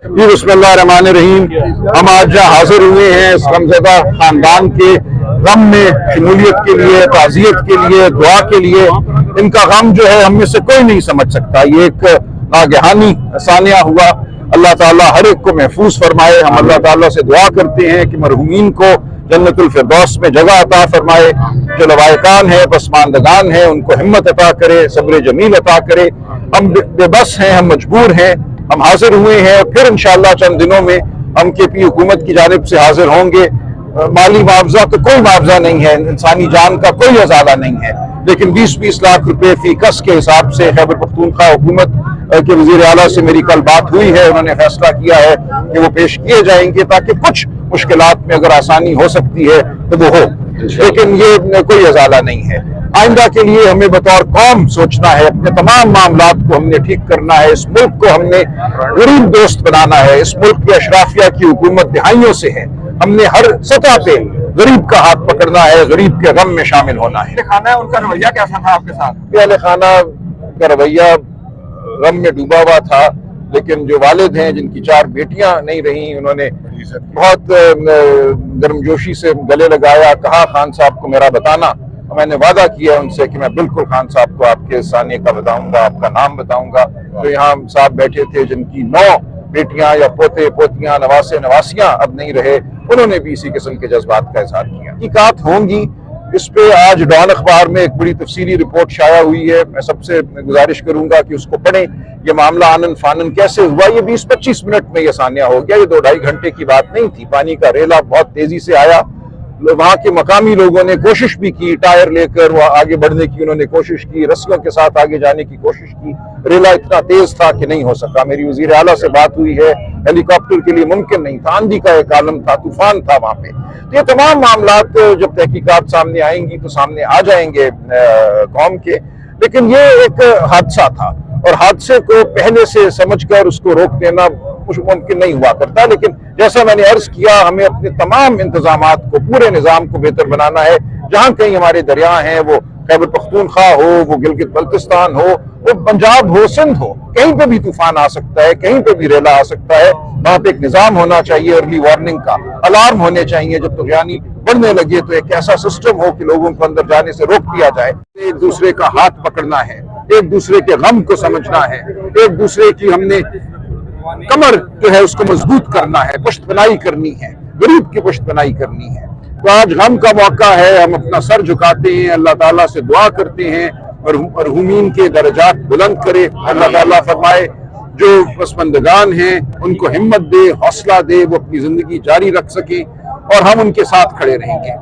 जी बिस्मिल्लाहिर्रहमानिर्रहीम। हम आज जहाँ हाजिर हुए हैं इस गमज़दा खानदान के गम में शमूलियत के लिए, ताज़ियत के लिए, दुआ के लिए। इनका गम जो है हम में से कोई नहीं समझ सकता। ये एक नागहानी सानिया हुआ। अल्लाह ताला हर एक को महफूज फरमाए। हम अल्लाह ताला से दुआ करते हैं कि मरहूमीन को जन्नतुल फिरदौस में जगह अता फरमाए। जो लवायकान है, पसमानदगान है, उनको हिम्मत अता करे, सब्र जमील अता करे। हम बेबस हैं, हम मजबूर हैं, हम हाजिर हुए हैं। फिर इंशाअल्लाह चंद दिनों में हम KP हुकूमत की जानिब से हाजिर होंगे। माली मुआवजा तो कोई मुआवजा नहीं है, इंसानी जान का कोई अजाला नहीं है, लेकिन 20-20 लाख रुपए फी कस के हिसाब से खैबर पख्तूनख्वा हुकूमत के वज़ीर आला से मेरी कल बात हुई है। उन्होंने फैसला किया है कि वो पेश किए जाएंगे ताकि कुछ मुश्किलात में अगर आसानी हो सकती है तो वो हो, लेकिन ये कोई अजाला नहीं है। आइंदा के लिए हमें बतौर कौम सोचना है, अपने तमाम मामलात को हमने ठीक करना है। इस मुल्क को हमने गरीब दोस्त बनाना है। इस मुल्क की अशराफिया की हुकूमत दिहाइयों से है। हमने हर सतह पे गरीब का हाथ पकड़ना है, गरीब के गम में शामिल होना है। खाना उनका रवैया कैसा था आपके साथ? अहले खाना का रवैया गम में डूबा हुआ था, लेकिन जो वालिद हैं जिनकी 4 बेटियां नहीं रही, उन्होंने बहुत गर्मजोशी से गले लगाया, कहा खान साहब को मेरा बताना। मैंने वादा किया उनसे कि मैं बिल्कुल खान साहब को आपके सानिए का बताऊंगा, आपका नाम बताऊंगा। तो यहाँ साहब बैठे थे जिनकी 9 बेटियां या पोते पोतियां, नवासे नवासियां अब नहीं रहे, उन्होंने भी इसी किस्म के जज्बात का इजहार किया। हकीकात होंगी, इस पे आज डॉन अखबार में एक बड़ी तफसीली रिपोर्ट शाया हुई है। मैं सबसे गुजारिश करूंगा कि उसको पढ़ें। ये मामला आनन फानन कैसे हुआ, ये 20-25 मिनट में ये सानिया हो गया। ये 2-2.5 घंटे की बात नहीं थी। पानी का रेला बहुत तेजी से आया। वहां के मकामी लोगों ने कोशिश भी की, टायर लेकर वो आगे बढ़ने की उन्होंने कोशिश की, रस्सियों के साथ आगे जाने की कोशिश की। रेला इतना तेज था कि नहीं हो सका। मेरी वजीर आला से बात हुई है, हेलीकॉप्टर के लिए मुमकिन नहीं था, आंधी का एक आलम था, तूफान था वहां पे। तो ये तमाम मामलात जब तहकीकात सामने आएंगी तो सामने आ जाएंगे कौम के, लेकिन ये एक हादसा था और हादसे को पहले से समझकर उसको रोक देना मुमकिन नहीं हुआ करता। लेकिन जैसा मैंने अर्ज किया, हमें अपने तमाम इंतजामात को, पूरे निजाम को बेहतर बनाना है। जहां कहीं हमारे दरिया हैं, वो खैबर पख्तूनख्वा हो, वो गिलगित बल्तिस्तान हो, वो पंजाब हो, सिंध हो, कहीं पे भी तूफान आ सकता है, कहीं पे भी रेला आ सकता है। वहां पे एक निजाम होना चाहिए, अर्ली वार्निंग का अलार्म होने चाहिए। जब तुगयानी बढ़ने लगे तो एक ऐसा सिस्टम हो कि लोगों को अंदर जाने से रोक दिया जाए। एक दूसरे का हाथ पकड़ना है, एक दूसरे के गम को समझना है, एक दूसरे की हमने कमर जो है उसको मजबूत करना है, पुश्त बनाई करनी है, गरीब की पुश्त बनाई करनी है। तो आज गम का मौका है, हम अपना सर झुकाते हैं, अल्लाह ताला से दुआ करते हैं मरहूमीन के दर्जात बुलंद करे। अल्लाह ताला फरमाए जो पसमंदगान हैं उनको हिम्मत दे, हौसला दे, वो अपनी जिंदगी जारी रख सके और हम उनके साथ खड़े रहेंगे।